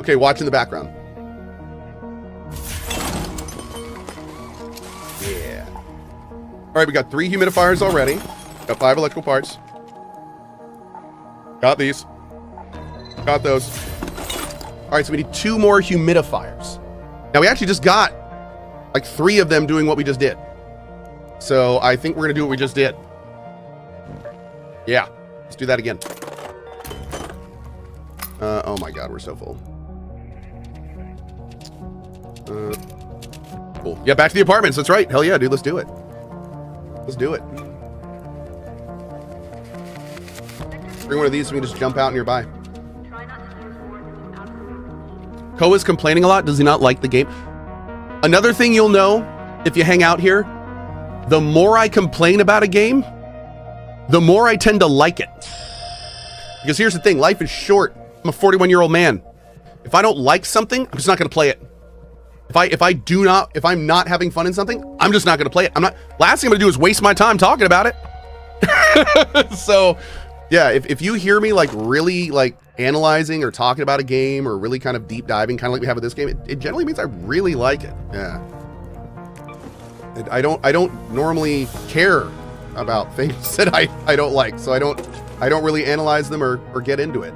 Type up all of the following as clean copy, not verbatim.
Okay, watch in the background. Yeah. All right, we got 3 humidifiers already. Got 5 electrical parts. Got these. Got those. All right, so we need 2 more humidifiers. Now, we actually just got like 3 of them doing what we just did. So I think we're going to do what we just did. Yeah, let's do that again. Oh my God, we're so full. Cool. Yeah, back to the apartments. That's right. Hell yeah, dude. Let's do it. Let's do it. Bring one of these so we can just jump out nearby. Cohh is complaining a lot. Does he not like the game? Another thing you'll know if you hang out here, the more I complain about a game, the more I tend to like it. Because here's the thing, life is short. I'm a 41-year-old man. If I don't like something, I'm just not going to play it. If I'm not having fun in something, I'm just not going to play it. Last thing I'm going to do is waste my time talking about it. So, yeah, if you hear me like really like analyzing or talking about a game or really kind of deep diving, kind of like we have with this game, it generally means I really like it. Yeah. I don't normally care about things that I don't like, so I don't really analyze them or get into it.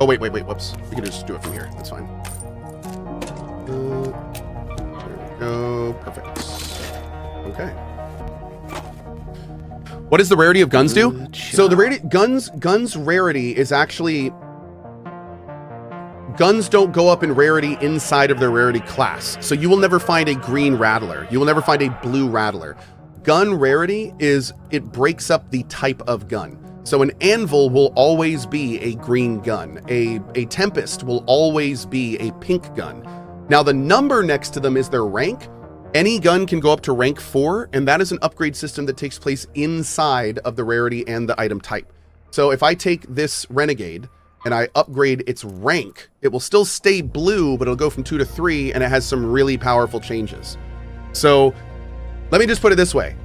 Oh wait, whoops. We can just do it from here. That's fine. There we go. Perfect. Okay. What does the rarity of guns do? So the rarity guns rarity is actually guns don't go up in rarity inside of their rarity class. So you will never find a green rattler. You will never find a blue rattler. Gun rarity is it breaks up the type of gun. So an anvil will always be a green gun. A tempest will always be a pink gun. Now the number next to them is their rank. Any gun can go up to rank 4, and that is an upgrade system that takes place inside of the rarity and the item type. So if I take this renegade and I upgrade its rank, it will still stay blue, but it'll go from 2 to 3, and it has some really powerful changes. So let me just put it this way.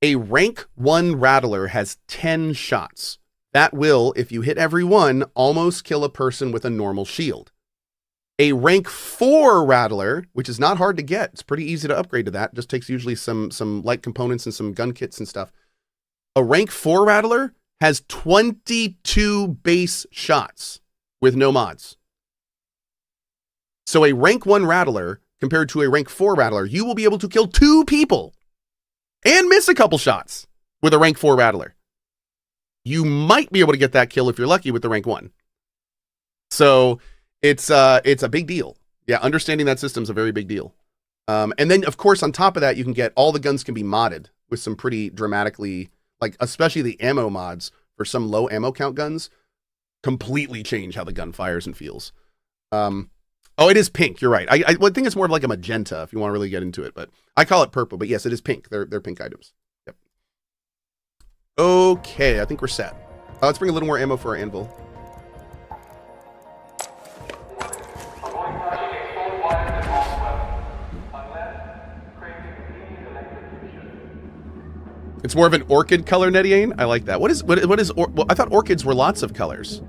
A rank 1 rattler has 10 shots. That will, if you hit every one, almost kill a person with a normal shield. A rank 4 rattler, which is not hard to get, it's pretty easy to upgrade to that, just takes usually some light components and some gun kits and stuff. A rank 4 rattler has 22 base shots with no mods. So a rank 1 rattler compared to a rank 4 rattler, you will be able to kill 2 people and miss a couple shots with a rank 4 rattler. You might be able to get that kill if you're lucky with the rank 1. So it's a big deal. Yeah, understanding that system is a very big deal. And then, of course, on top of that, you can get all the guns can be modded with some pretty dramatically, like especially the ammo mods for some low ammo count guns, completely change how the gun fires and feels. Oh, it is pink. You're right. I think it's more of like a magenta if you want to really get into it, but I call it purple. But yes, it is pink. They're pink items. Yep. Okay, I think we're set. Let's bring a little more ammo for our anvil. It's more of an orchid color, Nediane. I like that. What is well, I thought orchids were lots of colors.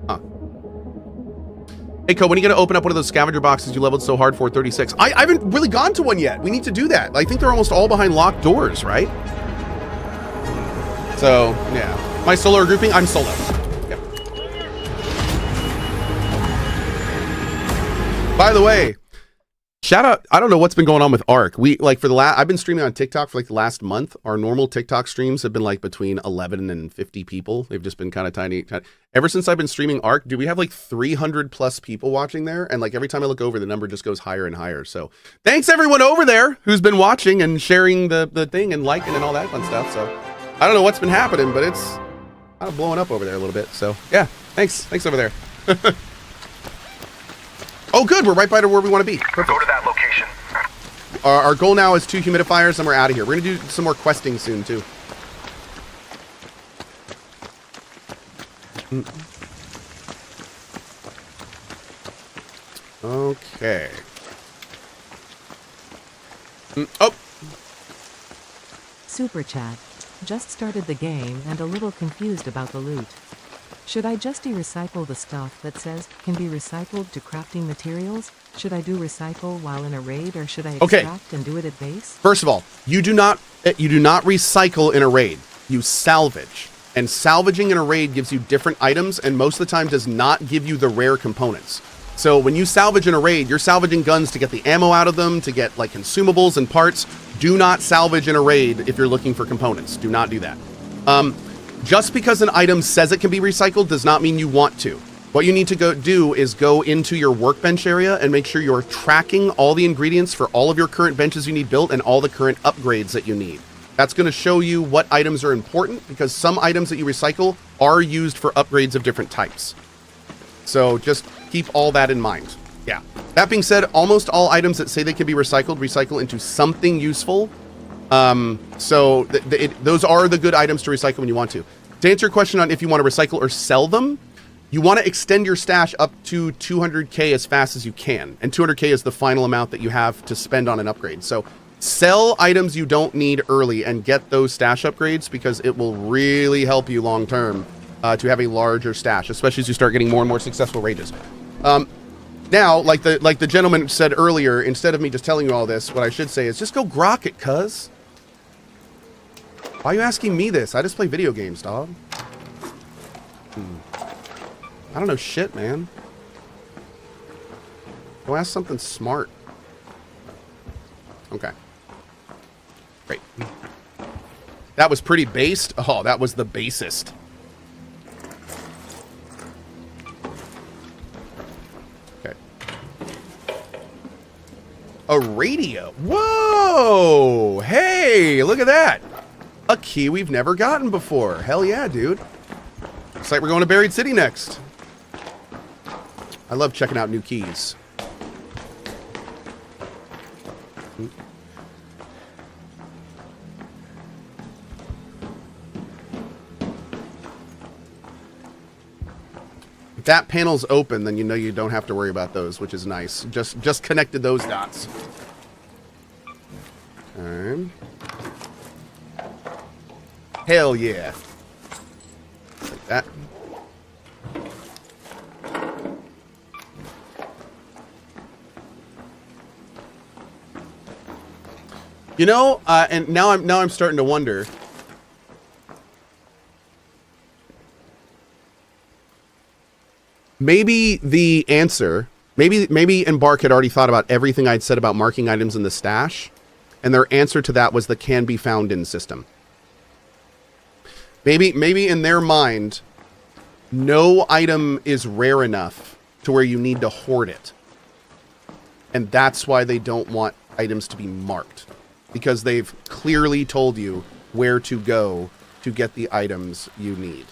Huh. Hey, Cohh, when are you going to open up one of those scavenger boxes you leveled so hard for 36? I haven't really gone to one yet. We need to do that. I think they're almost all behind locked doors, right? So, yeah. My solo grouping, I'm solo. Yep. By the way, shout out, I don't know what's been going on with ARC. I've been streaming on TikTok for like the last month. Our normal TikTok streams have been like between 11 and 50 people. They've just been kind of tiny. Ever since I've been streaming ARC, we have like 300 plus people watching there. And like every time I look over, the number just goes higher and higher. So thanks everyone over there who's been watching and sharing the thing and liking and all that fun stuff. So I don't know what's been happening, but it's kind of blowing up over there a little bit. So yeah, thanks over there. Oh, good. We're right by to where we want to be. Perfect. Go to that location. Our goal now is 2 humidifiers, and we're out of here. We're going to do some more questing soon, too. Okay. Oh. Super chat. Just started the game and a little confused about the loot. Should I just recycle the stuff that says can be recycled to crafting materials? Should I do recycle while in a raid, or should I extract and do it at base? First of all, you do not recycle in a raid. You salvage. And salvaging in a raid gives you different items, and most of the time does not give you the rare components. So when you salvage in a raid, you're salvaging guns to get the ammo out of them, to get like consumables and parts. Do not salvage in a raid if you're looking for components. Do not do that. Just because an item says it can be recycled does not mean you want to. What you need to do is go into your workbench area and make sure you're tracking all the ingredients for all of your current benches you need built and all the current upgrades that you need. That's going to show you what items are important, because some items that you recycle are used for upgrades of different types. So just keep all that in mind. Yeah. That being said, almost all items that say they can be recycled, recycle into something useful. So those are the good items to recycle when you want to. To answer your question on if you want to recycle or sell them, you want to extend your stash up to 200k as fast as you can. And 200k is the final amount that you have to spend on an upgrade. So sell items you don't need early and get those stash upgrades, because it will really help you long term to have a larger stash, especially as you start getting more and more successful rages. Now, like the gentleman said earlier, instead of me just telling you all this, what I should say is just go grok it, cuz. Why are you asking me this? I just play video games, dog. I don't know shit, man. Go ask something smart. Okay. Great. That was pretty based. Oh, that was the basest. Okay. A radio. Whoa! Hey, look at that. A key we've never gotten before. Hell yeah, dude. Looks like we're going to Buried City next. I love checking out new keys. If that panel's open, then you know you don't have to worry about those, which is nice. Just connected those dots. Hell yeah. Like that. You know, and now I'm starting to wonder. Maybe the answer, maybe Embark had already thought about everything I'd said about marking items in the stash, and their answer to that was the can be found in system. Maybe in their mind, no item is rare enough to where you need to hoard it. And that's why they don't want items to be marked, because they've clearly told you where to go to get the items you need.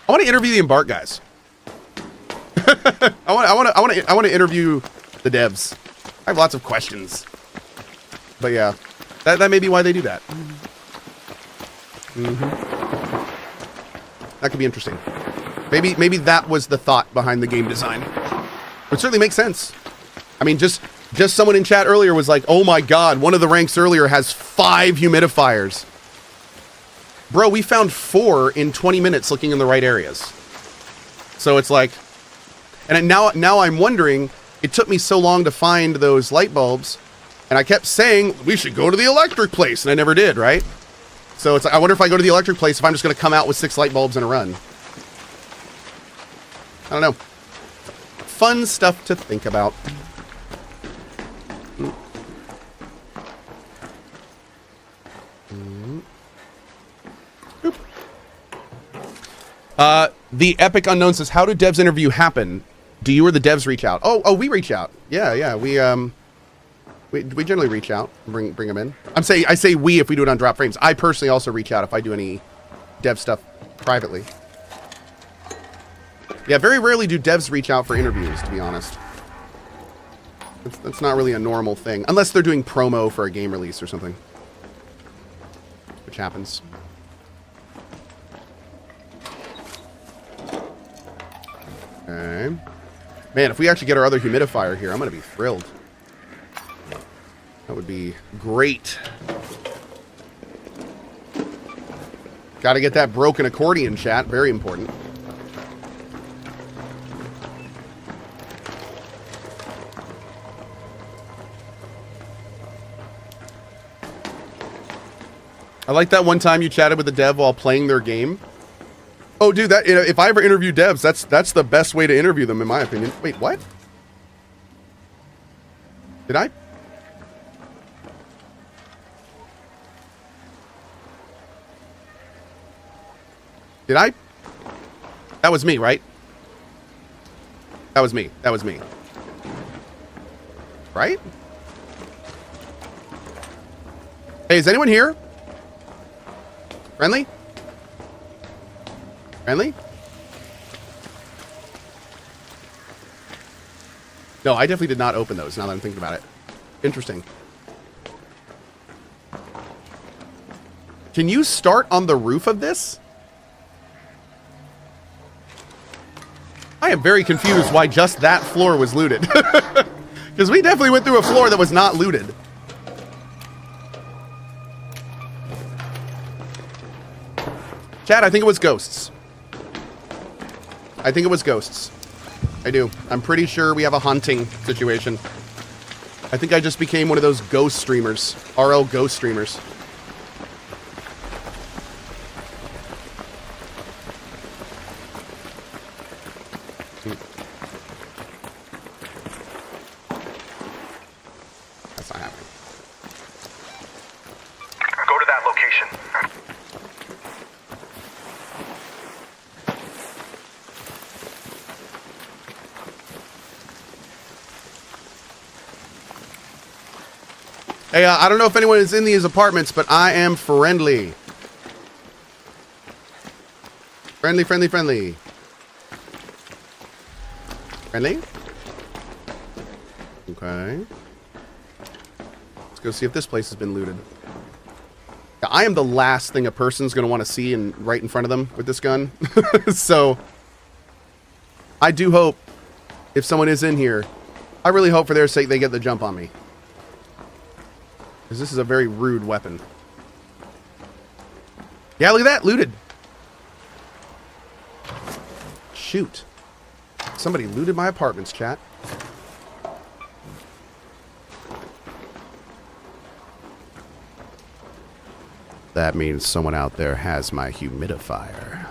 I want to interview the Embark guys. I want to interview the devs. I have lots of questions. But yeah, that may be why they do that. That could be interesting. Maybe that was the thought behind the game design. It certainly makes sense. I mean, just someone in chat earlier was like, "Oh my god, one of the ranks earlier has 5 humidifiers." Bro, we found 4 in 20 minutes looking in the right areas. So it's like, and now I'm wondering, it took me so long to find those light bulbs, and I kept saying we should go to the electric place, and I never did, right? So it's like, I wonder if I go to the electric place, if I'm just going to come out with 6 light bulbs in a run. I don't know. Fun stuff to think about. The Epic Unknown says, how do devs interview happen? Do you or the devs reach out? Oh, we reach out. Yeah. We generally reach out and bring them in. I say we if we do it on Drop Frames. I personally also reach out if I do any dev stuff privately. Yeah, very rarely do devs reach out for interviews, to be honest. That's not really a normal thing. Unless they're doing promo for a game release or something. Which happens. Okay. Man, if we actually get our other humidifier here, I'm going to be thrilled. That would be great. Got to get that broken accordion, chat. Very important. I like that one time you chatted with the dev while playing their game. Oh, dude, that, you know, if I ever interview devs, that's the best way to interview them, in my opinion. Wait, what? Did I? Did I? That was me, right? That was me. That was me. Right? Hey, is anyone here? Friendly? Friendly? No, I definitely did not open those, now that I'm thinking about it. Interesting. Can you start on the roof of this? I am very confused why just that floor was looted. Because we definitely went through a floor that was not looted. Chat, I think it was ghosts. I think it was ghosts. I do. I'm pretty sure we have a haunting situation. I think I just became one of those ghost streamers. RL ghost streamers. That's not happening. Go to that location. Hey, I don't know if anyone is in these apartments, but I am friendly. Friendly, friendly, friendly. Friendly? Okay. Let's go see if this place has been looted. Yeah, I am the last thing a person's going to want to see right in front of them with this gun. So, I do hope, if someone is in here, I really hope for their sake they get the jump on me. Because this is a very rude weapon. Yeah, look at that. Looted. Shoot. Somebody looted my apartments, chat. That means someone out there has my humidifier.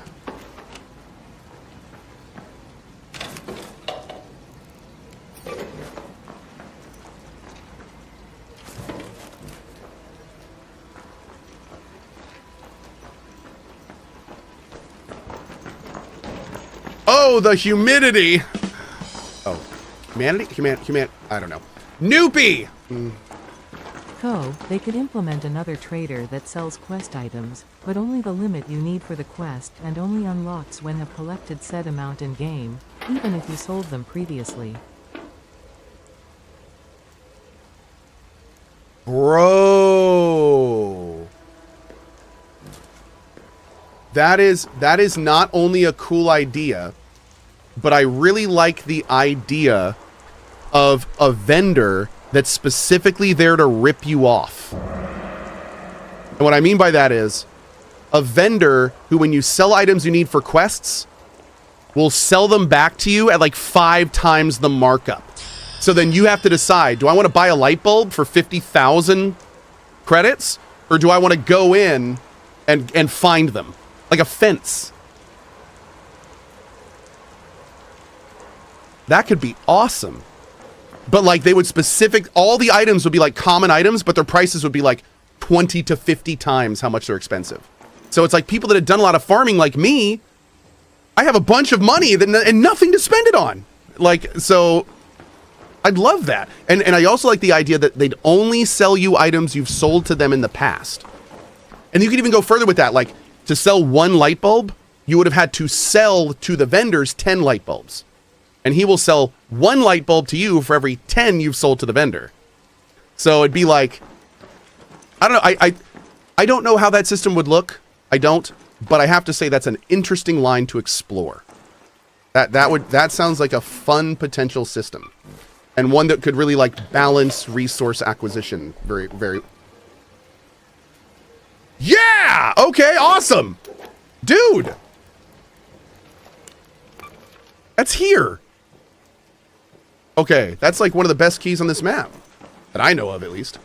Oh, the humidity. Oh, humanity? I don't know. Noopy! Cohh, they could implement another trader that sells quest items, but only the limit you need for the quest and only unlocks when have collected said amount in game, even if you sold them previously. Bro. That is not only a cool idea, but I really like the idea of a vendor that's specifically there to rip you off. And what I mean by that is a vendor who, when you sell items you need for quests, will sell them back to you at like 5 times the markup. So then you have to decide, do I want to buy a light bulb for 50,000 credits? Or do I want to go in and find them? Like a fence. That could be awesome. But like they would all the items would be like common items, but their prices would be like 20 to 50 times how much they're expensive. So it's like people that have done a lot of farming like me, I have a bunch of money and nothing to spend it on. Like, so I'd love that. And I also like the idea that they'd only sell you items you've sold to them in the past. And you could even go further with that. Like, to sell 1 light bulb, you would have had to sell to the vendors 10 light bulbs. And he will sell 1 light bulb to you for every 10 you've sold to the vendor. So it'd be like, I don't know. I don't know how that system would look. I don't. But I have to say that's an interesting line to explore. That sounds like a fun potential system. And one that could really like balance resource acquisition very, very. Yeah! Okay, awesome! Dude! That's here. Okay, that's like one of the best keys on this map. That I know of, at least.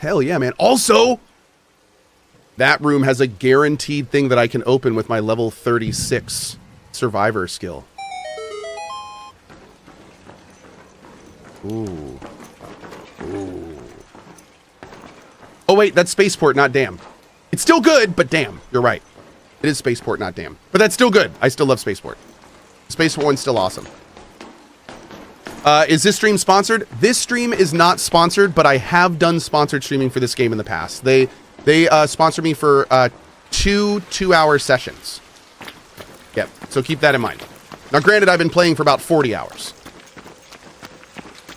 Hell yeah, man. Also, that room has a guaranteed thing that I can open with my level 36 survivor skill. Ooh. Ooh. Oh, wait, that's spaceport, not dam. It's still good, but damn, you're right. It is spaceport, not dam. But that's still good. I still love spaceport. Spaceport one's still awesome. Is this stream sponsored? This stream is not sponsored, but I have done sponsored streaming for this game in the past. They sponsored me for 2-hour sessions. Yep, so keep that in mind. Now, granted, I've been playing for about 40 hours.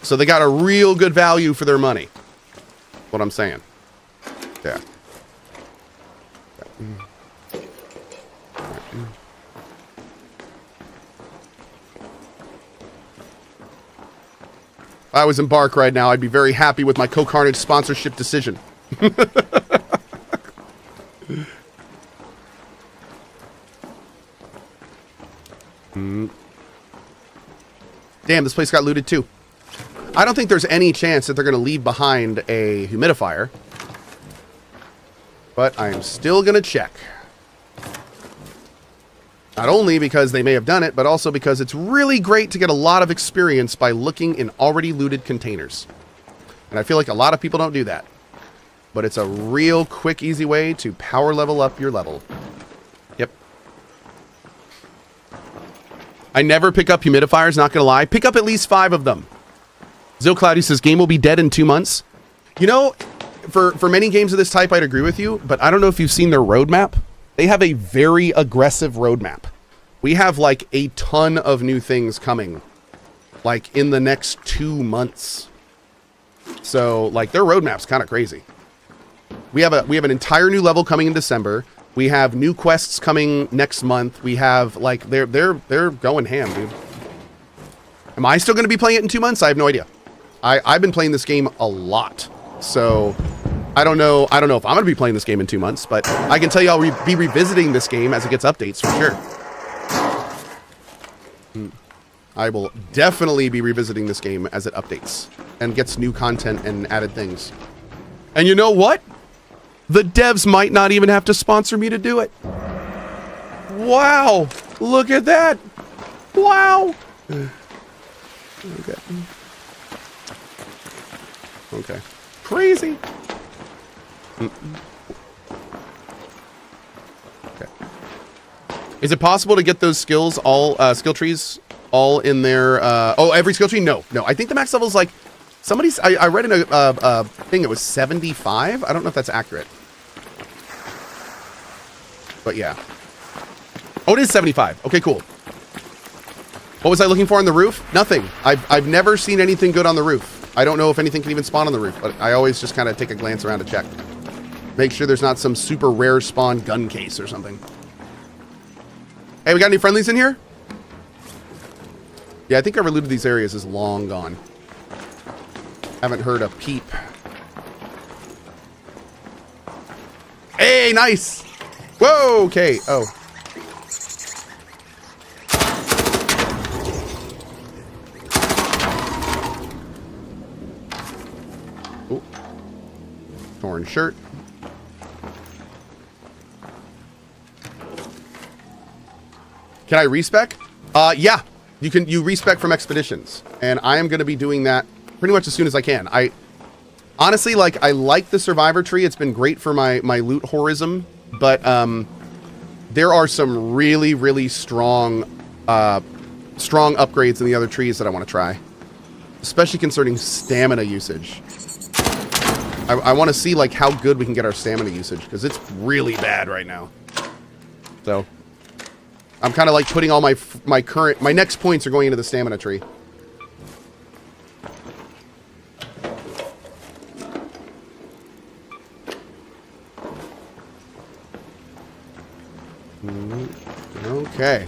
So they got a real good value for their money. What I'm saying. Yeah. If I was in Bark right now, I'd be very happy with my CohhCarnage sponsorship decision. Damn, this place got looted too. I don't think there's any chance that they're going to leave behind a humidifier. But I am still going to check. Not only because they may have done it, but also because it's really great to get a lot of experience by looking in already looted containers. And I feel like a lot of people don't do that. But it's a real quick, easy way to power level up your level. Yep. I never pick up humidifiers, not going to lie. Pick up at least 5 of them. Zilcloudy says, game will be dead in 2 months. You know, for many games of this type, I'd agree with you, but I don't know if you've seen their roadmap. They have a very aggressive roadmap. We have like a ton of new things coming, like in the next 2 months. So like their roadmap's kind of crazy. We have an entire new level coming in December. We have new quests coming next month. We have like they're going ham, dude. Am I still going to be playing it in 2 months? I have no idea. I've been playing this game a lot, so I don't know if I'm going to be playing this game in 2 months, but I can tell you I'll be revisiting this game as it gets updates for sure. I will definitely be revisiting this game as it updates and gets new content and added things. And you know what? The devs might not even have to sponsor me to do it. Wow. Look at that. Wow. Okay. Okay. Crazy. Okay. Is it possible to get those skills all skill trees all in there? Oh, every skill tree? No. I think the max level is like I read in a thing it was 75. I don't know if that's accurate. But yeah. Oh, it is 75. Okay, cool. What was I looking for on the roof? Nothing. I've never seen anything good on the roof. I don't know if anything can even spawn on the roof, but I always just kind of take a glance around to check. Make sure there's not some super rare spawn gun case or something. Hey, we got any friendlies in here? Yeah, I think our loot of these areas is long gone. Haven't heard a peep. Hey, nice! Whoa, okay. Oh. Ooh. Torn shirt. Can I respec? Yeah. You respec from expeditions. And I am going to be doing that pretty much as soon as I can. Honestly, like, I like the survivor tree. It's been great for my loot horism. But there are some really, really strong upgrades in the other trees that I want to try. Especially concerning stamina usage. I want to see like how good we can get our stamina usage, because it's really bad right now. So I'm kind of like putting all my next points are going into the stamina tree. Okay.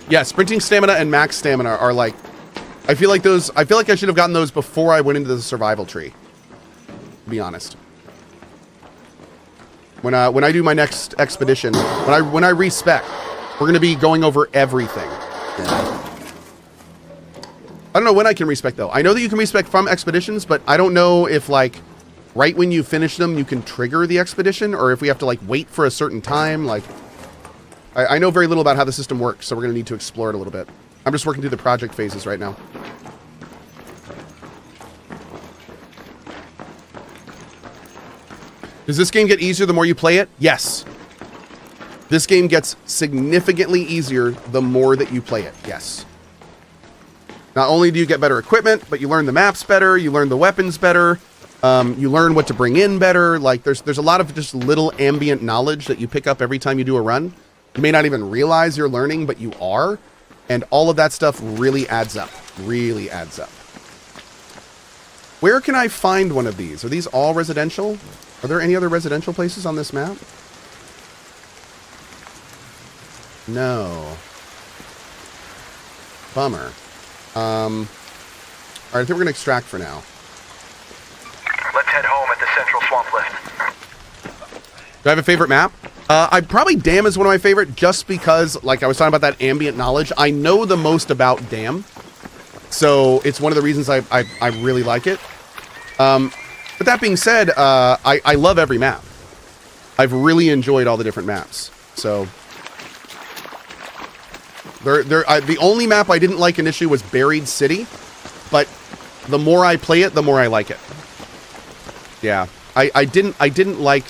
Yeah, sprinting stamina and max stamina are like, I feel like I should have gotten those before I went into the survival tree. to be honest. When I do my next expedition, when I respec, we're gonna be going over everything. Yeah. I don't know when I can respec though. I know that you can respec from expeditions, but I don't know if like right when you finish them you can trigger the expedition, or if we have to like wait for a certain time. Like I know very little about how the system works, so we're gonna need to explore it a little bit. I'm just working through the project phases right now. Does this game get easier the more you play it? Yes. This game gets significantly easier the more that you play it. Yes. Not only do you get better equipment, but you learn the maps better, you learn the weapons better, you learn what to bring in better. Like there's a lot of just little ambient knowledge that you pick up every time you do a run. You may not even realize you're learning, but you are. And all of that stuff really adds up. Really adds up. Where can I find one of these? Are these all residential? Are there any other residential places on this map? No. Bummer. All right, I think we're going to extract for now. Let's head home at the central swamp lift. Do I have a favorite map? Probably Dam is one of my favorite, just because, like I was talking about that ambient knowledge. I know the most about Dam, so it's one of the reasons I really like it. But that being said, I love every map. I've really enjoyed all the different maps. So the only map I didn't like initially was Buried City, but the more I play it, the more I like it. Yeah, I didn't like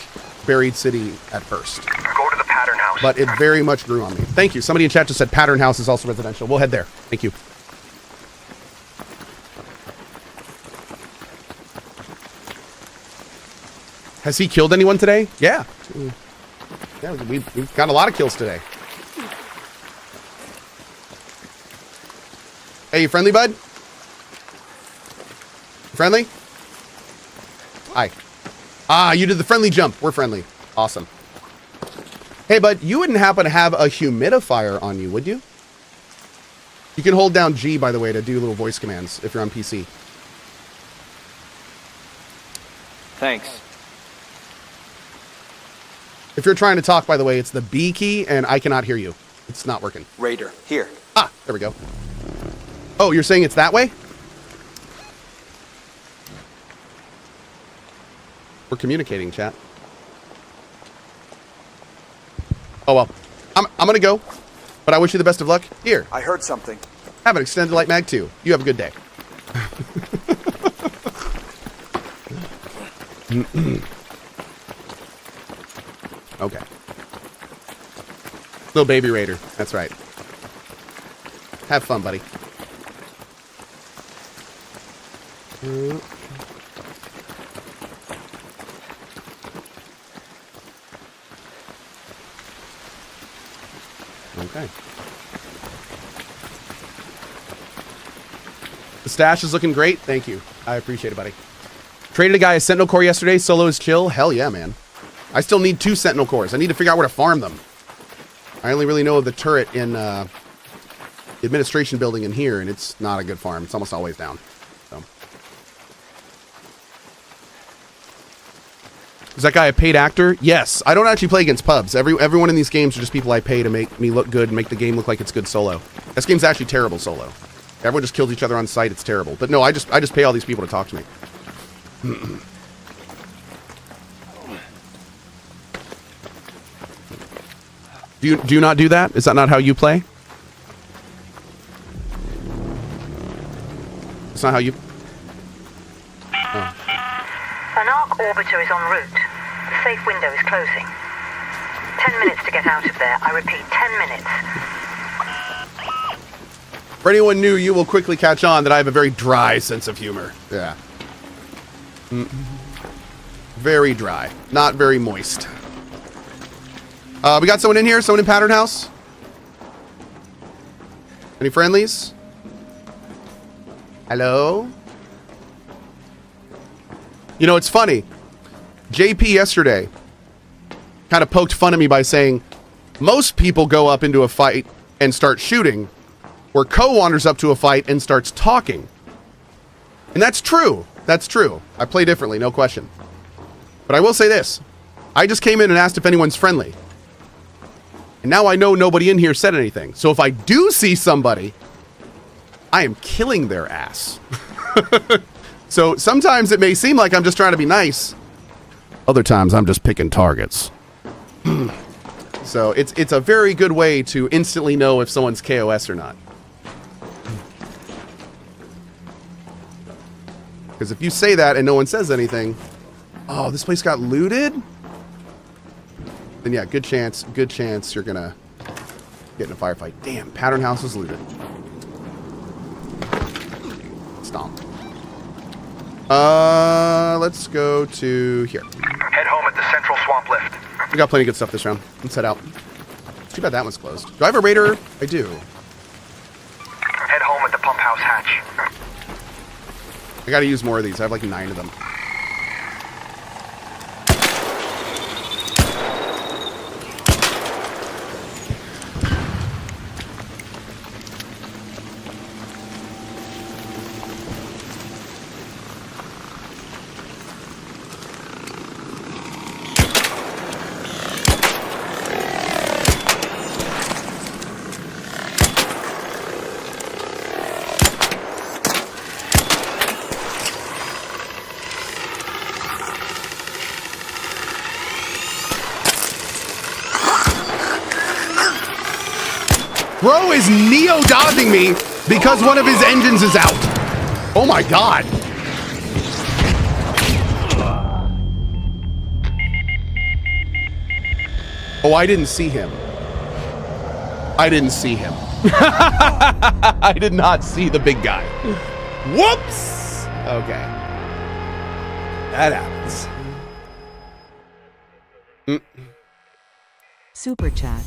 Buried City at first. Go to the pattern house. But it very much grew on me. Thank you. Somebody in chat just said Pattern House is also residential. We'll head there. Thank you. Has he killed anyone today? Yeah. Yeah, we've got a lot of kills today. Hey, you friendly, bud? Friendly? Hi. Ah, you did the friendly jump. We're friendly. Awesome. Hey, bud, you wouldn't happen to have a humidifier on you, would you? You can hold down G, by the way, to do little voice commands if you're on PC. Thanks. If you're trying to talk, by the way, it's the B key, and I cannot hear you. It's not working. Raider, here. Ah, there we go. Oh, you're saying it's that way? We're communicating, chat. Oh, well. I'm going to go, but I wish you the best of luck. Here. I heard something. Have an extended light mag, too. You have a good day. Okay. Little baby raider. That's right. Have fun, buddy. Okay. The stash is looking great. Thank you. I appreciate it, buddy. Traded a guy a Sentinel Core yesterday. Solo is chill. Hell yeah, man. I still need 2 Sentinel Cores. I need to figure out where to farm them. I only really know of the turret in the administration building in here, and it's not a good farm. It's almost always down. So. Is that guy a paid actor? Yes. I don't actually play against pubs. Everyone in these games are just people I pay to make me look good and make the game look like it's good solo. This game's actually terrible solo. Everyone just kills each other on sight. It's terrible. But no, I just pay all these people to talk to me. Do you not do that? Is that not how you play? It's not how you... Oh. An arc orbiter is en route. The safe window is closing. 10 minutes to get out of there. I repeat, 10 minutes. For anyone new, you will quickly catch on that I have a very dry sense of humor. Yeah. Very dry. Not very moist. We got someone in here? Someone in Pattern House? Any friendlies? Hello? You know, it's funny. JP yesterday kind of poked fun at me by saying, most people go up into a fight and start shooting, where Cohh wanders up to a fight and starts talking. And that's true. That's true. I play differently, no question. But I will say this. I just came in and asked if anyone's friendly. And now I know nobody in here said anything. So if I do see somebody, I am killing their ass. So sometimes it may seem like I'm just trying to be nice. Other times I'm just picking targets. So it's a very good way to instantly know if someone's KOS or not. Because if you say that and no one says anything, oh, this place got looted? Then yeah, good chance you're gonna get in a firefight. Damn, Pattern House was looted. Stomp. Let's go to here. Head home at the central swamp lift. We got plenty of good stuff this round. Let's head out. Too bad that one's closed. Do I have a raider? I do. Head home at the pump house hatch. I gotta use more of these. I have like 9 of them. Bro is neo-dodging me because one of his engines is out. Oh my god. Oh, I didn't see him. I didn't see him. I did not see the big guy. Whoops. Okay. That happens. Super chat.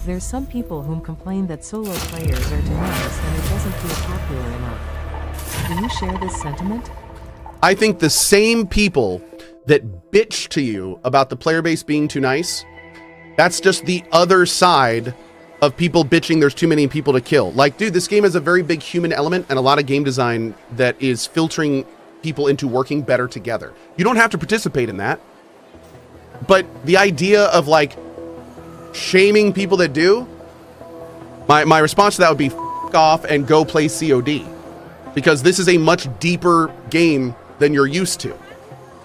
There's some people whom complain that solo players are too nice and it doesn't feel popular enough. Do you share this sentiment? I think the same people that bitch to you about the player base being too nice, that's just the other side of people bitching there's too many people to kill. Like, dude, this game has a very big human element and a lot of game design that is filtering people into working better together. You don't have to participate in that. But the idea of like shaming people that do, my response to that would be f off and go play COD, because this is a much deeper game than you're used to.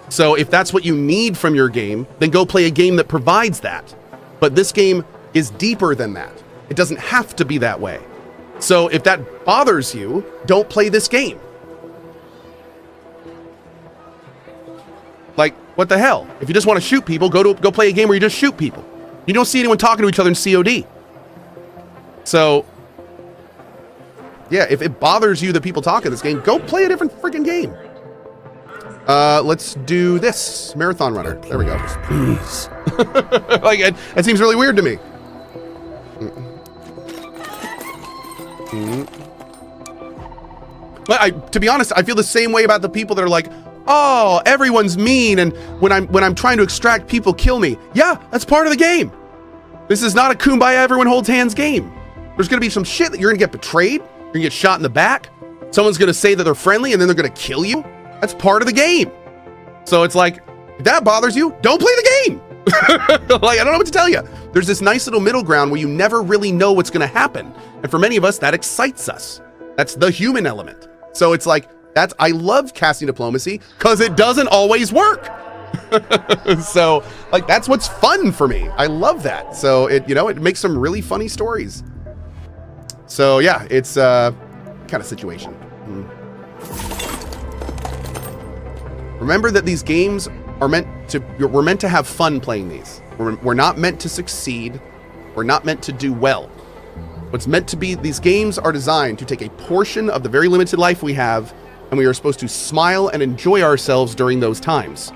So if that's what you need from your game, then go play a game that provides that. But this game is deeper than that. It doesn't have to be that way. So if that bothers you, don't play this game. Like, what the hell? If you just want to shoot people, go play a game where you just shoot people. You don't see anyone talking to each other in COD. So, yeah, if it bothers you that people talk in this game, go play a different freaking game. Let's do this. Marathon Runner. There we go. Please. Like, it seems really weird to me. But to be honest, I feel the same way about the people that are like, oh, everyone's mean, and when I'm trying to extract people kill me. Yeah, that's part of the game. This is not a kumbaya everyone holds hands game. There's gonna be some shit that you're gonna get betrayed, you're gonna get shot in the back, someone's gonna say that they're friendly and then they're gonna kill you. That's part of the game. So it's like, if that bothers you, don't play the game. Like, I don't know what to tell you. There's this nice little middle ground where you never really know what's gonna happen. And for many of us, that excites us. That's the human element. So it's like, I love casting diplomacy because it doesn't always work. So like, that's what's fun for me. I love that. So it makes some really funny stories. So yeah, it's kind of situation. Remember that these games are we're meant to have fun playing these. We're not meant to succeed. We're not meant to do well. What's meant to be, these games are designed to take a portion of the very limited life we have, and we are supposed to smile and enjoy ourselves during those times.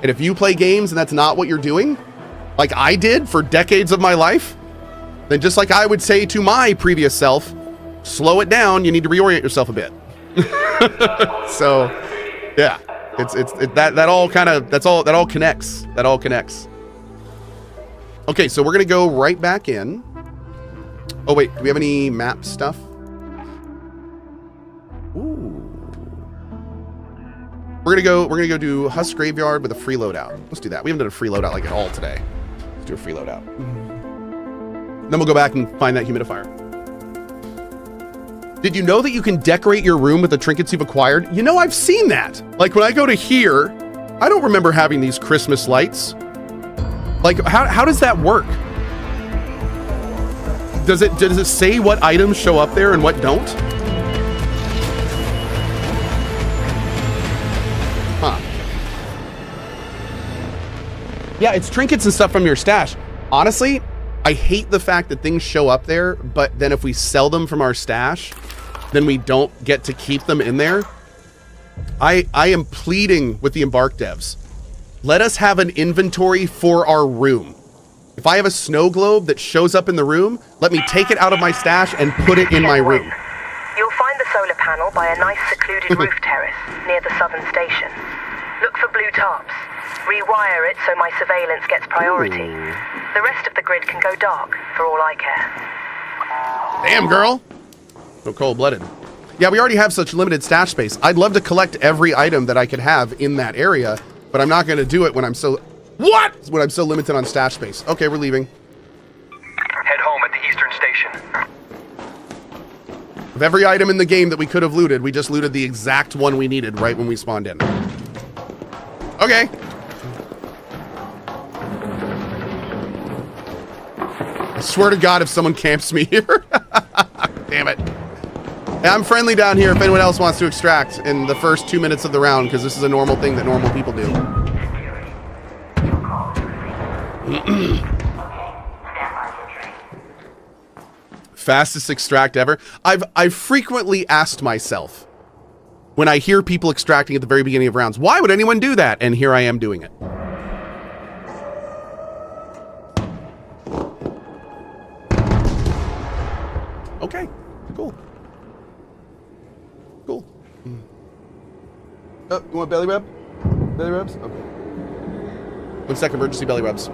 And if you play games and that's not what you're doing, like I did for decades of my life, then just like I would say to my previous self, slow it down, you need to reorient yourself a bit. So yeah, that all connects. That all connects. Okay, so we're gonna go right back in. Oh wait, do we have any map stuff? Ooh. We're gonna go do Husk Graveyard with a free loadout. Let's do that. We haven't done a free loadout like at all today. Let's do a free loadout. Then we'll go back and find that humidifier. Did you know that you can decorate your room with the trinkets you've acquired? You know, I've seen that. Like when I go to here, I don't remember having these Christmas lights. Like how does that work? Does it say what items show up there and what don't? Huh. Yeah, it's trinkets and stuff from your stash. Honestly, I hate the fact that things show up there, but then if we sell them from our stash, then we don't get to keep them in there. I am pleading with the Embark devs. Let us have an inventory for our room. If I have a snow globe that shows up in the room, let me take it out of my stash and put it in my room. You'll find the solar panel by a nice secluded roof terrace near the southern station. Look for blue tarps. Rewire it so my surveillance gets priority. Ooh. The rest of the grid can go dark, for all I care. Damn, girl. So cold-blooded. Yeah, we already have such limited stash space. I'd love to collect every item that I could have in that area, but I'm not going to do it when I'm so... What? When I'm so limited on stash space. Okay, we're leaving. Head home at the eastern station. Of every item in the game that we could have looted, we just looted the exact one we needed right when we spawned in. Okay. I swear to God, if someone camps me here. Damn it. Hey, I'm friendly down here if anyone else wants to extract in the first 2 minutes of the round, because this is a normal thing that normal people do. Fastest extract ever. I've frequently asked myself when I hear people extracting at the very beginning of rounds, why would anyone do that? And here I am doing it. Okay, cool. Cool. Oh, you want belly rub? Belly rubs? Okay. 1 second, emergency belly rubs.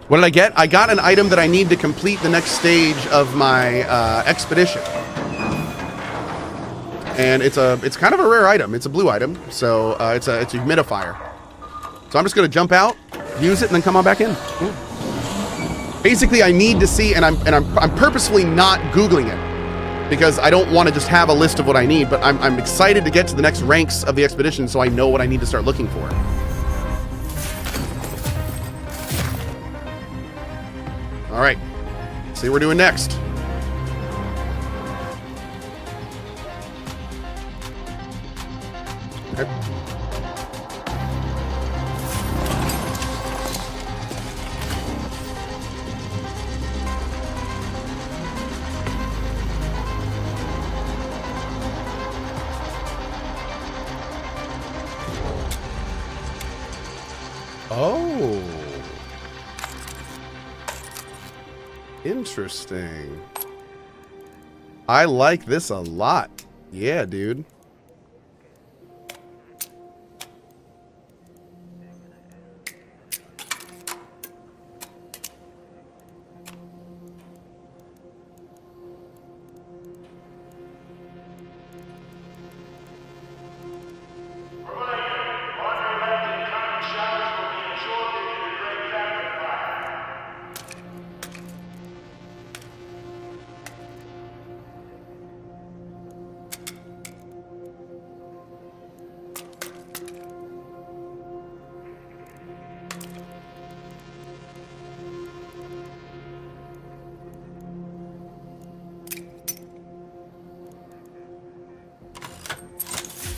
What did I get? I got an item that I need to complete the next stage of my expedition. And it's kind of a rare item. It's a blue item, so it's a humidifier. So I'm just gonna jump out, use it, and then come on back in. Basically, I need to see, and I'm purposefully not Googling it because I don't want to just have a list of what I need, but I'm excited to get to the next ranks of the expedition so I know what I need to start looking for. All right, let's see what we're doing next. Okay. Oh. Interesting. I like this a lot. Yeah, dude.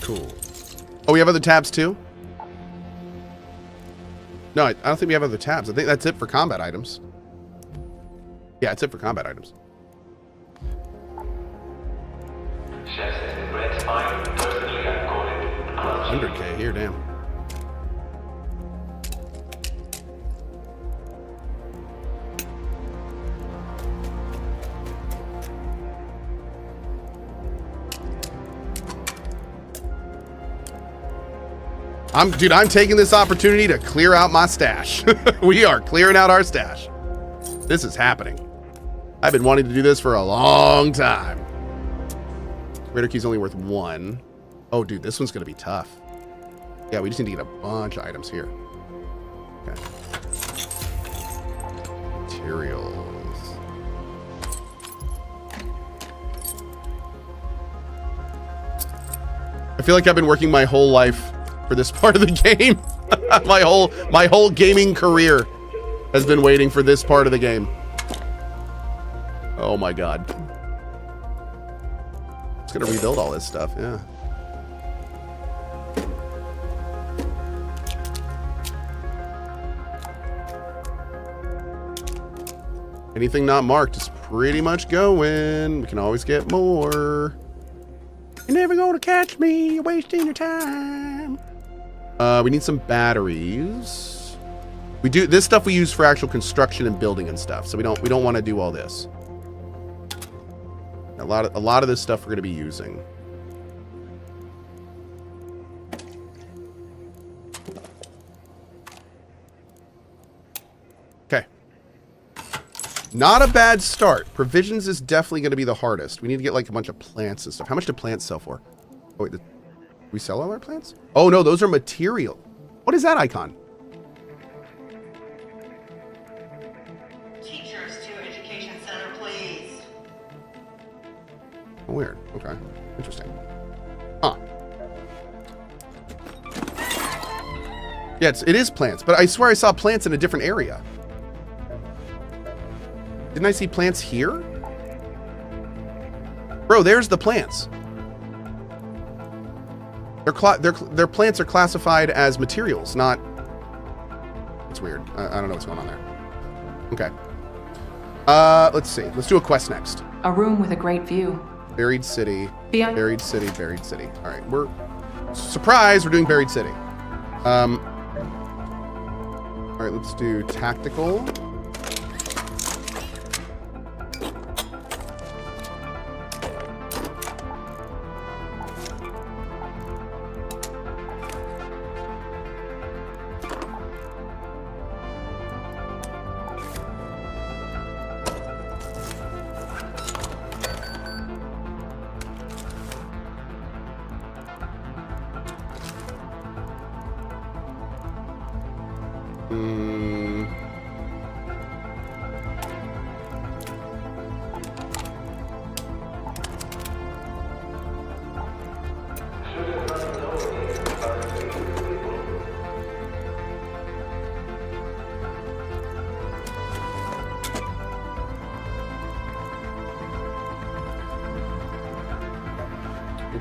Cool. Oh, we have other tabs too? No, I don't think we have other tabs. I think that's it for combat items. Yeah, it's it for combat items. 100K here, damn. Dude, I'm taking this opportunity to clear out my stash. We are clearing out our stash. This is happening. I've been wanting to do this for a long time. Radar key's only worth 1. Oh, dude, this one's gonna be tough. Yeah, we just need to get a bunch of items here. Okay. Materials. I feel like I've been working my whole life for this part of the game. my whole gaming career has been waiting for this part of the game. Oh my god. Just gonna rebuild all this stuff, yeah. Anything not marked is pretty much going. We can always get more. You're never gonna catch me. You're wasting your time. We need some batteries. We do this stuff we use for actual construction and building and stuff. So we don't want to do all this. A lot of this stuff we're going to be using. Okay. Not a bad start. Provisions is definitely going to be the hardest. We need to get like a bunch of plants and stuff. How much do plants sell for? Oh, wait, we sell all our plants? Oh no, those are material. What is that icon? Teachers to Education Center, please. Oh, weird. Okay. Interesting. Huh. Yeah, it is plants, but I swear I saw plants in a different area. Didn't I see plants here? Bro, there's the plants. Their plants are classified as materials, not... It's weird. I don't know what's going on there. Okay. Let's see. Let's do a quest next. A room with a great view. Buried City. Beyond... Buried City, Buried City. All right, we're... Surprise, we're doing Buried City. All right, let's do tactical.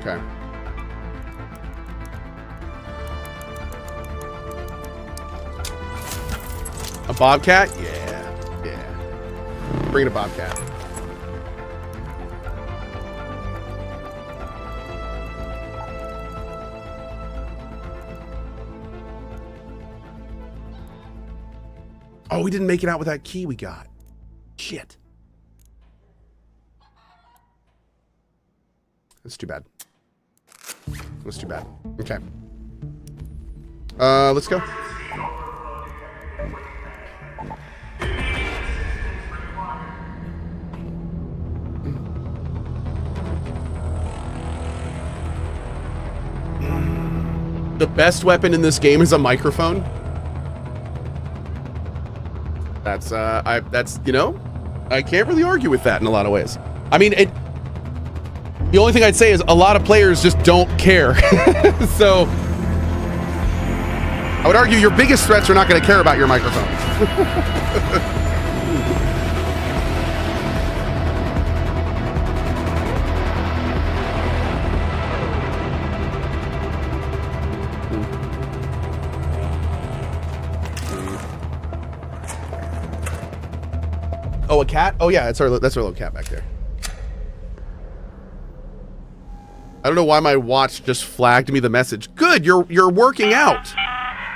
Okay. A bobcat? Yeah. Yeah. Bring in a bobcat. Oh, we didn't make it out with that key we got. Shit. That's too bad. That's too bad. Okay. Let's go. The best weapon in this game is a microphone. That's you know, I can't really argue with that in a lot of ways. I mean, the only thing I'd say is a lot of players just don't care. So I would argue your biggest threats are not going to care about your microphone. Oh, a cat? Oh yeah, that's our little cat back there. I don't know why my watch just flagged me the message. Good, you're working out.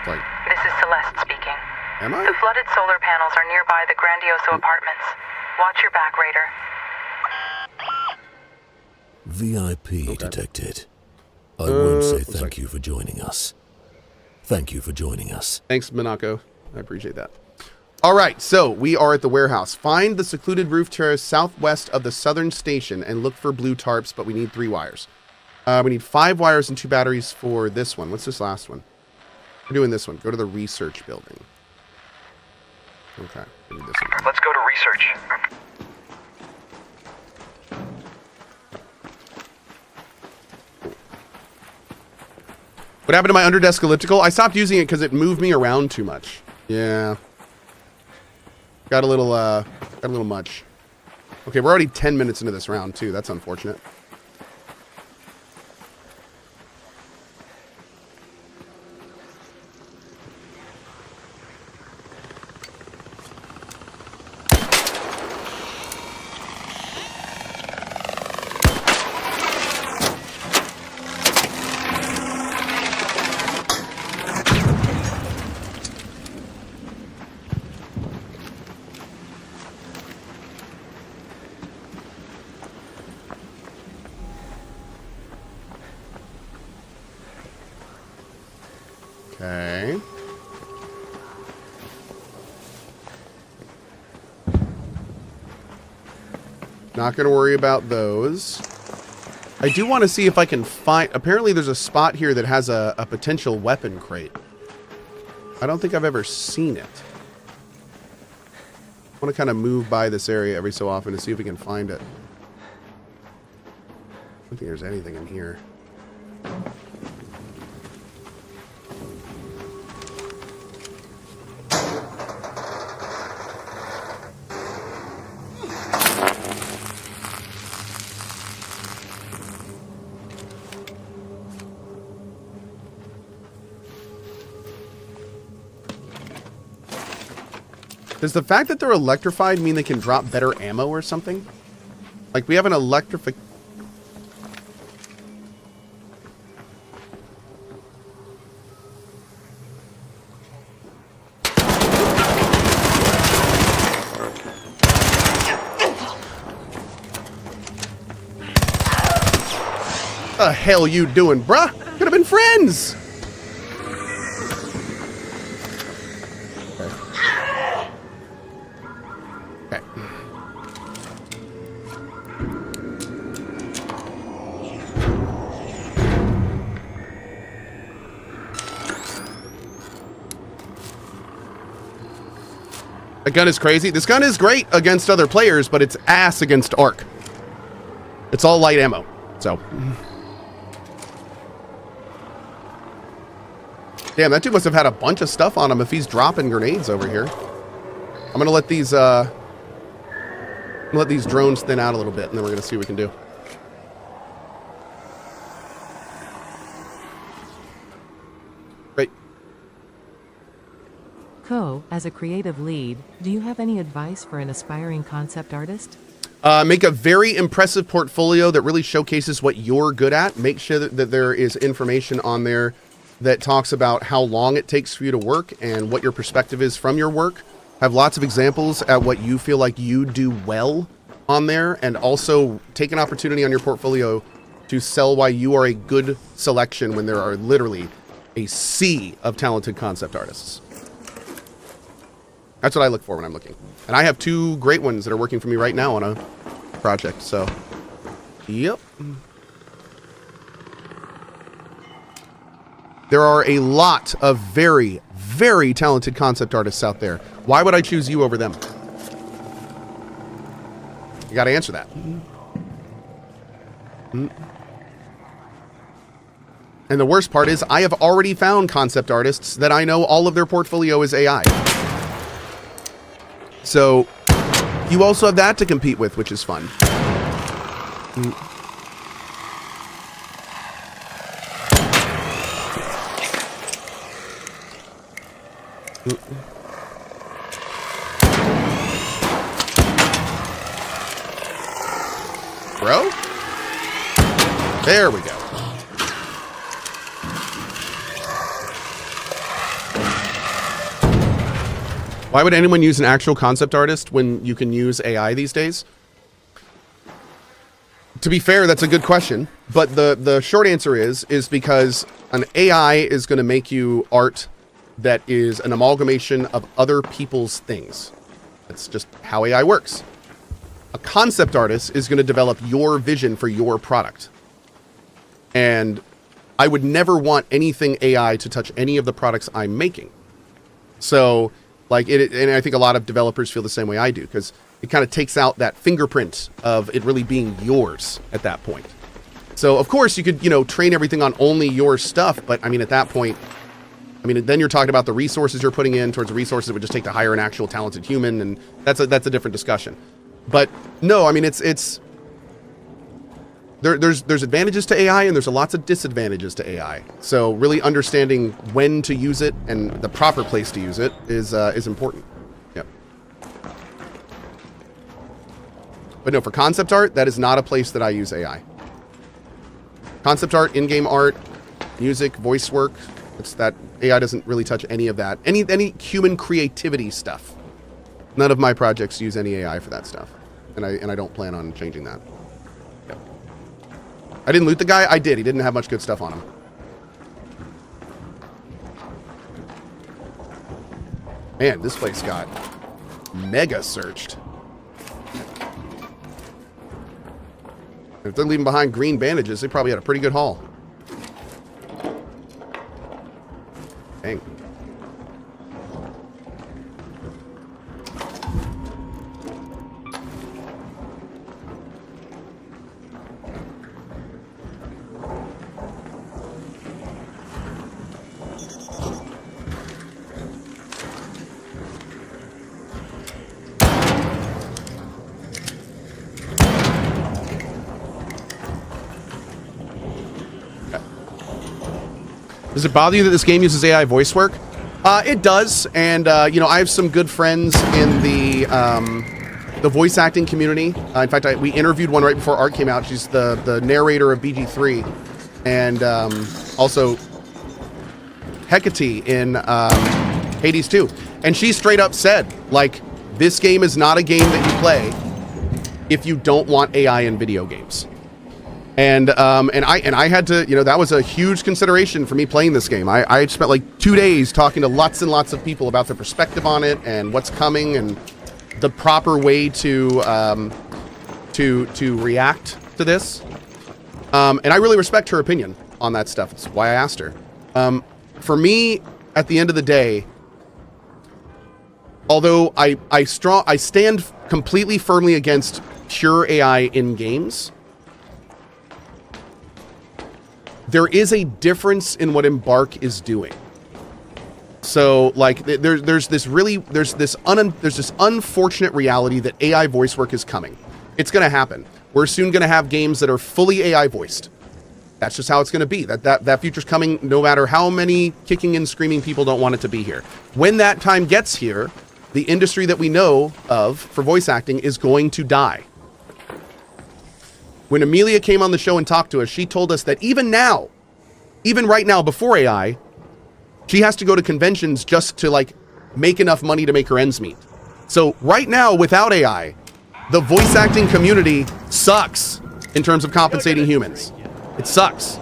Like, This is Celeste speaking. am I? The flooded solar panels are nearby the Grandioso apartments. Watch your back, Raider. VIP detected. I won't say thank you for joining us. Thank you for joining us. Thanks, Minako. I appreciate that. All right, so we are at the warehouse. Find the secluded roof terrace southwest of the southern station and look for blue tarps, but we need 3 wires. We need 5 wires and 2 batteries for this one. What's this last one? We're doing this one. Go to the research building. Okay, we need this one. Let's go to research. What happened to my underdesk elliptical? I stopped using it because it moved me around too much. Yeah. Got a little much. Okay, we're already 10 minutes into this round too. That's unfortunate. Okay. Not going to worry about those. I do want to see if I can find... Apparently there's a spot here that has a potential weapon crate. I don't think I've ever seen it. I want to kind of move by this area every so often to see if we can find it. I don't think there's anything in here. Does the fact that they're electrified mean they can drop better ammo or something? Like, we have an electrific... The hell you doing, bruh? Could have been friends! Okay. That gun is crazy. This gun is great against other players, but it's ass against Arc. It's all light ammo, so... Damn, that dude must have had a bunch of stuff on him if he's dropping grenades over here. I'm gonna let these drones thin out a little bit, and then we're gonna see what we can do. Great. Cohh, as a creative lead, do you have any advice for an aspiring concept artist? Make a very impressive portfolio that really showcases what you're good at. Make sure that there is information on there that talks about how long it takes for you to work and what your perspective is from your work. Have lots of examples at what you feel like you do well on there, and also take an opportunity on your portfolio to sell why you are a good selection when there are literally a sea of talented concept artists. That's what I look for when I'm looking. And I have 2 great ones that are working for me right now on a project, so yep. There are a lot of very, very talented concept artists out there. Why would I choose you over them? You got to answer that. And the worst part is I have already found concept artists that I know all of their portfolio is AI. So you also have that to compete with, which is fun. Bro? There we go. Why would anyone use an actual concept artist when you can use AI these days? To be fair, that's a good question, but the short answer is because an AI is going to make you art that is an amalgamation of other people's things. That's just how AI works. A concept artist is going to develop your vision for your product. And I would never want anything AI to touch any of the products I'm making. So, like, and I think a lot of developers feel the same way I do, because it kind of takes out that fingerprint of it really being yours at that point. So, of course, you could, train everything on only your stuff. But, I mean, at that point, then you're talking about the resources you're putting in towards the resources it would just take to hire an actual talented human. And that's a different discussion. But, no, I mean, there's advantages to AI and there's lots of disadvantages to AI. So really understanding when to use it and the proper place to use it is important. Yep. But no, for concept art, that is not a place that I use AI. Concept art, in-game art, music, voice work, it's that AI doesn't really touch any of that. Any human creativity stuff. None of my projects use any AI for that stuff. And I don't plan on changing that. Yep. I didn't loot the guy. I did. He didn't have much good stuff on him. Man, this place got mega searched. If they're leaving behind green bandages, they probably had a pretty good haul. Dang. Does it bother you that this game uses AI voice work? It does, and I have some good friends in the voice acting community. In fact, we interviewed one right before Art came out. She's the narrator of BG3, and also Hecate in Hades 2. And she straight up said, like, this game is not a game that you play if you don't want AI in video games. And I had to, that was a huge consideration for me playing this game. I spent like 2 days talking to lots and lots of people about their perspective on it and what's coming and the proper way to react to this. And I really respect her opinion on that stuff. That's why I asked her. For me, at the end of the day, although I stand completely firmly against pure AI in games, there is a difference in what Embark is doing. So, like, there's this unfortunate reality that AI voice work is coming. It's going to happen. We're soon going to have games that are fully AI voiced. That's just how it's going to be. That future's coming, no matter how many kicking and screaming people don't want it to be here. When that time gets here, the industry that we know of for voice acting is going to die. When Amelia came on the show and talked to us, she told us that even now, even right now before AI, she has to go to conventions just to like make enough money to make her ends meet. So right now, without AI, the voice acting community sucks in terms of compensating humans. It sucks.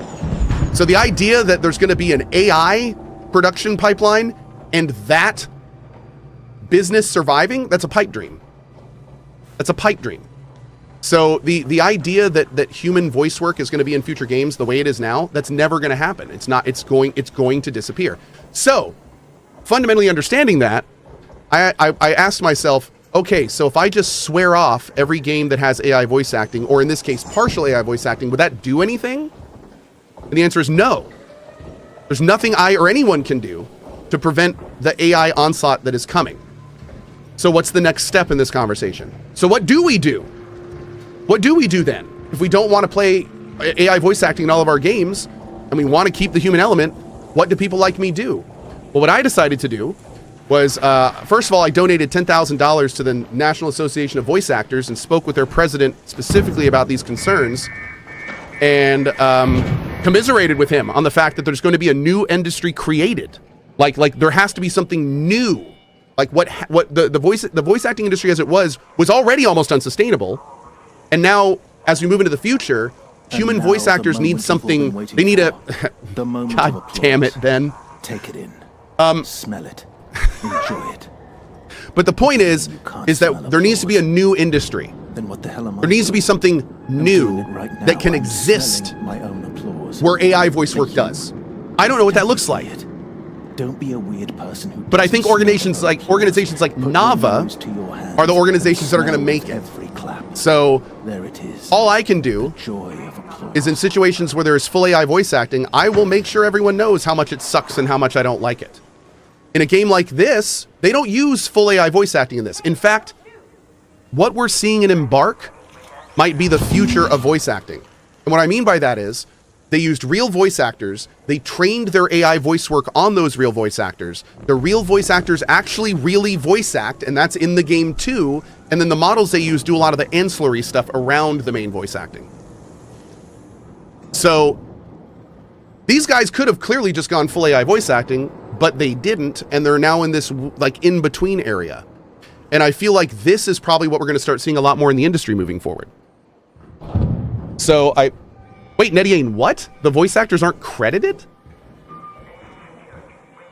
So the idea that there's going to be an AI production pipeline and that business surviving, that's a pipe dream. That's a pipe dream. So the idea that human voice work is going to be in future games the way it is now, that's never going to happen. It's going to disappear. So fundamentally understanding that, I asked myself, okay, so if I just swear off every game that has AI voice acting, or in this case, partial AI voice acting, would that do anything? And the answer is no. There's nothing I or anyone can do to prevent the AI onslaught that is coming. So what's the next step in this conversation? So what do we do? What do we do then? If we don't want to play AI voice acting in all of our games, and we want to keep the human element, what do people like me do? Well, what I decided to do was, first of all, I donated $10,000 to the National Association of Voice Actors and spoke with their president specifically about these concerns, and commiserated with him on the fact that there's going to be a new industry created. Like there has to be something new. Like what the voice acting industry as it was already almost unsustainable. And now, as we move into the future, human voice actors need something. They need a. God damn it, Ben. Take it in. Smell it. Enjoy it. But the point is that there needs to be a new industry. Then what the hell am I There needs to be something new that can exist my own applause. where AI voice work does. I don't know what that looks like. Don't be a weird person who. But I think organizations like Nava are the organizations that are going to make it. So there it is. All I can do is in situations where there is full AI voice acting, I will make sure everyone knows how much it sucks and how much I don't like it. In a game like this, they don't use full AI voice acting in this. In fact, what we're seeing in Embark might be the future of voice acting. And what I mean by that is they used real voice actors. They trained their AI voice work on those real voice actors. The real voice actors actually really voice act, and that's in the game too. And then the models they use do a lot of the ancillary stuff around the main voice acting. So these guys could have clearly just gone full AI voice acting, but they didn't, and they're now in this like in-between area. And I feel like this is probably what we're going to start seeing a lot more in the industry moving forward. So wait, Nediane, what? The voice actors aren't credited?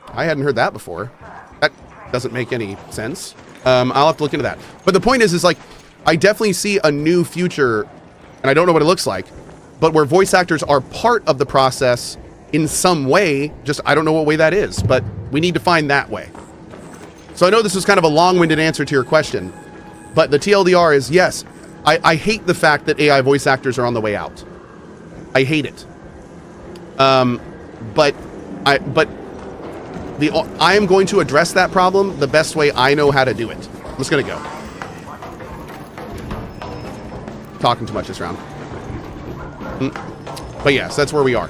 I hadn't heard that before. That doesn't make any sense. I'll have to look into that. But the point is like, I definitely see a new future, and I don't know what it looks like, but where voice actors are part of the process in some way, just I don't know what way that is, but we need to find that way. So I know this was kind of a long-winded answer to your question, but the TLDR is yes, I hate the fact that AI voice actors are on the way out. I hate it. But I am going to address that problem the best way I know how to do it. I'm just gonna go. Talking too much this round. But yes, that's where we are.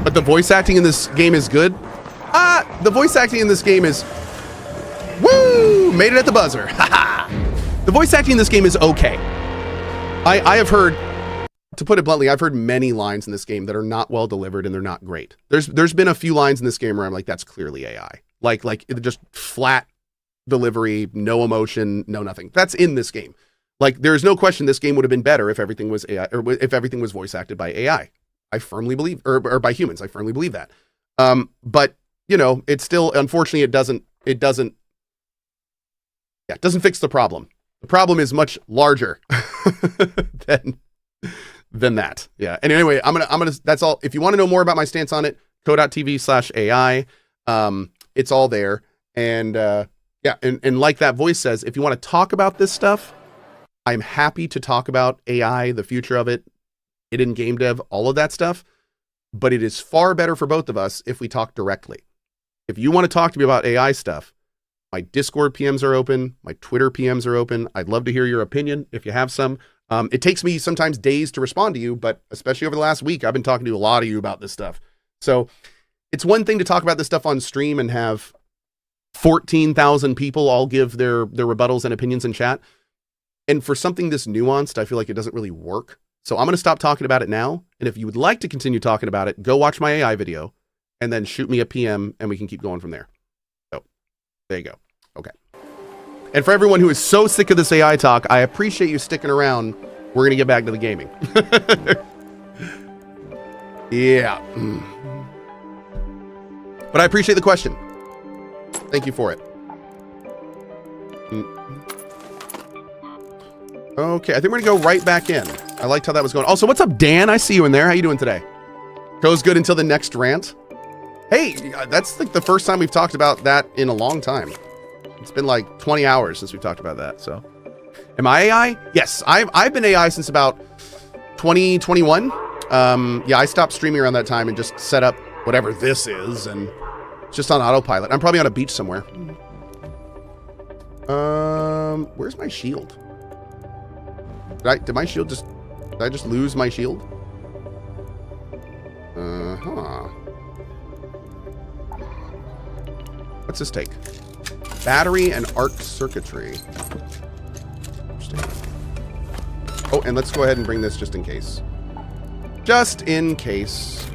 But the voice acting in this game is good. The voice acting in this game is... Woo! Made it at the buzzer. The voice acting in this game is okay. I have heard, to put it bluntly, I've heard many lines in this game that are not well delivered and they're not great. There's been a few lines in this game where I'm like, that's clearly AI. Like it just flat delivery, no emotion, no nothing. That's in this game. Like there's no question this game would have been better if everything was AI, or if everything was voice acted by AI. I firmly believe, or by humans. I firmly believe that. But you know, it's still, unfortunately, it doesn't fix the problem. The problem is much larger than that. Yeah. And anyway, I'm gonna. That's all. If you want to know more about my stance on it, Cohh.tv/AI. It's all there. And yeah. And like that voice says, if you want to talk about this stuff, I'm happy to talk about AI, the future of it in game dev, all of that stuff. But it is far better for both of us if we talk directly. If you want to talk to me about AI stuff, my Discord PMs are open. My Twitter PMs are open. I'd love to hear your opinion if you have some. It takes me sometimes days to respond to you, but especially over the last week, I've been talking to a lot of you about this stuff. So it's one thing to talk about this stuff on stream and have 14,000 people all give their rebuttals and opinions in chat. And for something this nuanced, I feel like it doesn't really work. So I'm going to stop talking about it now. And if you would like to continue talking about it, go watch my AI video and then shoot me a PM and we can keep going from there. So there you go. Okay. And for everyone who is so sick of this AI talk, I appreciate you sticking around. We're going to get back to the gaming. Yeah. But I appreciate the question. Thank you for it. Okay, I think we're gonna go right back in. I liked how that was going. Also, what's up, Dan? I see you in there. How you doing today? Goes good until the next rant. Hey, that's like the first time we've talked about that in a long time. It's been like 20 hours since we've talked about that. So, am I AI? Yes, I've been AI since about 2021. Yeah, I stopped streaming around that time and just set up whatever this is and just on autopilot. I'm probably on a beach somewhere. Where's my shield? Did my shield just... Did I just lose my shield? What's this take? Battery and arc circuitry. Interesting. Oh, and let's go ahead and bring this just in case. Just in case.